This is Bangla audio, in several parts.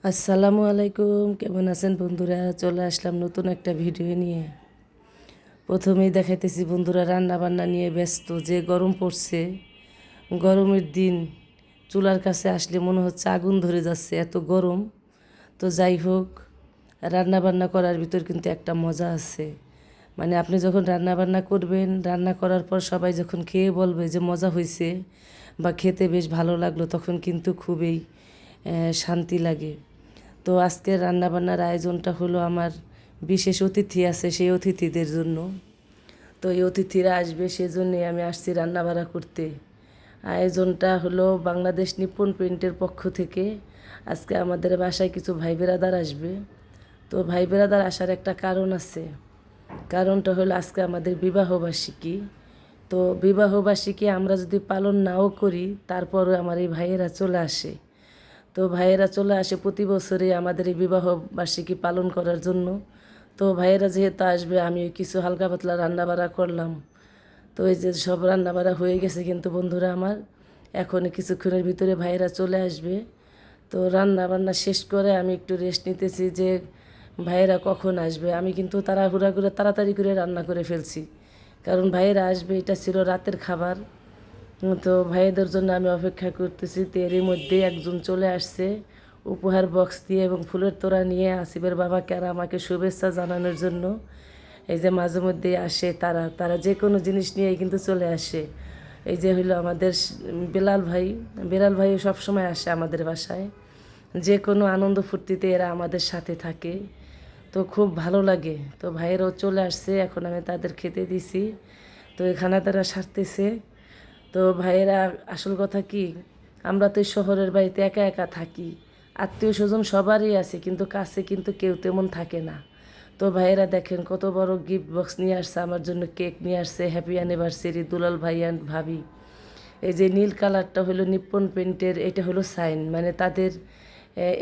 আসসালামু আলাইকুম, কেমন আছেন বন্ধুরা? চলে আসলাম নতুন একটা ভিডিও নিয়ে। প্রথমেই দেখাইতেছি বন্ধুরা, রান্না বান্না নিয়ে ব্যস্ত। যে গরম পড়ছে, গরমের দিন চুলার কাছে আসলে মনে হচ্ছে আগুন ধরে যাচ্ছে, এত গরম। তো যাই হোক, রান্না বান্না করার ভিতর কিন্তু একটা মজা আছে। মানে আপনি যখন রান্না বান্না করবেন, রান্না করার পর সবাই যখন খেয়ে বলবে যে মজা হয়েছে বা খেতে বেশ ভালো লাগলো, তখন কিন্তু খুবই শান্তি লাগে। তো আজকের রান্নাবান্নার আয়োজনটা হলো, আমার বিশেষ অতিথি আছে, সেই অতিথিদের জন্য। তো এই অতিথিরা আসবে, সেজন্যে আমি আসছি রান্নাবাড়া করতে। আয়োজনটা হলো বাংলাদেশ নিপুণ প্রিন্টের পক্ষ থেকে। আজকে আমাদের বাসায় কিছু ভাই বেরাদার আসবে। তো ভাই বেরাদার আসার একটা কারণ আছে। কারণটা হলো আজকে আমাদের বিবাহবার্ষিকী। তো বিবাহবার্ষিকী আমরা যদি পালন নাও করি, তারপরও আমার এই ভাইয়েরা চলে আসে। তো ভাইয়েরা চলে আসে প্রতি বছরই আমাদের এই বিবাহ বার্ষিকী পালন করার জন্য। তো ভাইয়েরা যেহেতু আসবে, আমি কিছু হালকা পাতলা রান্নাবাড়া করলাম। তো এই যে সব রান্নাবাড়া হয়ে গেছে কিন্তু বন্ধুরা আমার, এখন কিছুক্ষণের ভিতরে ভাইয়েরা চলে আসবে। তো রান্না বান্না শেষ করে আমি একটু রেস্ট নিতেছি যে ভাইয়েরা কখন আসবে। আমি কিন্তু তাড়াহুড়া করে তাড়াতাড়ি করে রান্না করে ফেলছি, কারণ ভাইয়েরা আসবে, এটা ছিল রাতের খাবার। তো ভাইদের জন্য আমি অপেক্ষা করতেছি। তো এরই মধ্যে একজন চলে আসছে উপহার বক্স দিয়ে এবং ফুলের তোড়া নিয়ে, আসিফের বাবাকে আর আমাকে শুভেচ্ছা জানানোর জন্য। এই যে মাঝে মধ্যে আসে তারা তারা যে কোনো জিনিস নিয়েই কিন্তু চলে আসে। এই যে হইলো আমাদের বেলাল ভাই। বেলাল ভাই সবসময় আসে আমাদের বাসায়, যে কোনো আনন্দ ফুর্তিতে এরা আমাদের সাথে থাকে। তো খুব ভালো লাগে। তো ভাইয়েরাও চলে আসছে, এখন আমি তাদের খেতে দিছি। তো এখানে তারা সারতেছে। তো ভাইয়েরা, আসল কথা কি, আমরা তো এই শহরের বাড়িতে একা একা থাকি, আত্মীয় স্বজন সবারই আছে, কিন্তু কাছে কিন্তু কেউ তেমন থাকে না। তো ভাইয়েরা দেখেন কত বড় গিফট বক্স নিয়ে আসছে আমার জন্য, কেক নিয়ে আসছে, হ্যাপি অ্যানিভার্সারি দুলাল ভাই অ্যান্ড ভাবি। এই যে নীল কালারটা হলো নিপ্পন পেন্টের, এটা হলো সাইন, মানে তাদের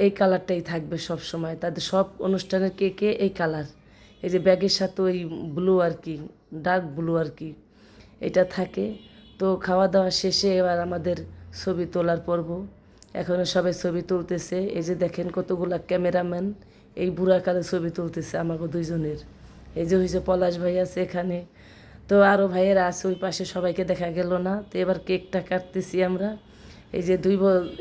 এই কালারটাই থাকবে সব সময়, তাদের সব অনুষ্ঠানের কেকে এই কালার। এই যে ব্যাগের সাথে ওই ব্লু আর কি, ডার্ক ব্লু আর কি, এটা থাকে। তো খাওয়া দাওয়া শেষে এবার আমাদের ছবি তোলার পর্ব। এখনও সবাই ছবি তুলতেছে। এই যে দেখেন কতগুলা ক্যামেরাম্যান এই বুড়াকারে ছবি তুলতেছে আমাকে দুইজনের। এই যে হয়েছে পলাশ ভাই আছে এখানে। তো আরও ভাইয়েরা আছে ওই পাশে, সবাইকে দেখা গেল না। তো এবার কেকটা কাটতেছি আমরা। এই যে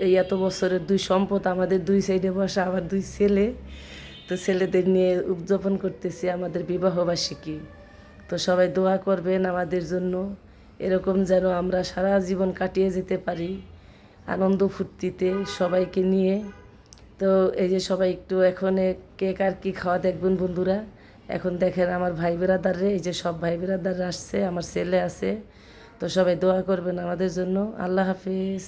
এই এত বছরের দুই সম্পদ আমাদের, দুই সাইডে বসা আমার দুই ছেলে। তো ছেলেদের নিয়ে উদযাপন করতেছি আমাদের বিবাহবার্ষিকী। তো সবাই দোয়া করবেন আমাদের জন্য, এরকম যেন আমরা সারা জীবন কাটিয়ে যেতে পারি আনন্দ ফুর্তিতে সবাইকে নিয়ে। তো এই যে সবাই একটু এখন কেক আর কি খাওয়া দেখবেন বন্ধুরা। এখন দেখেন আমার ভাই বেরাদাররে, এই যে সব ভাই বেরাদাররা আসছে, আমার ছেলে আছে। তো সবাই দোয়া করবেন আমাদের জন্য। আল্লাহ হাফিজ।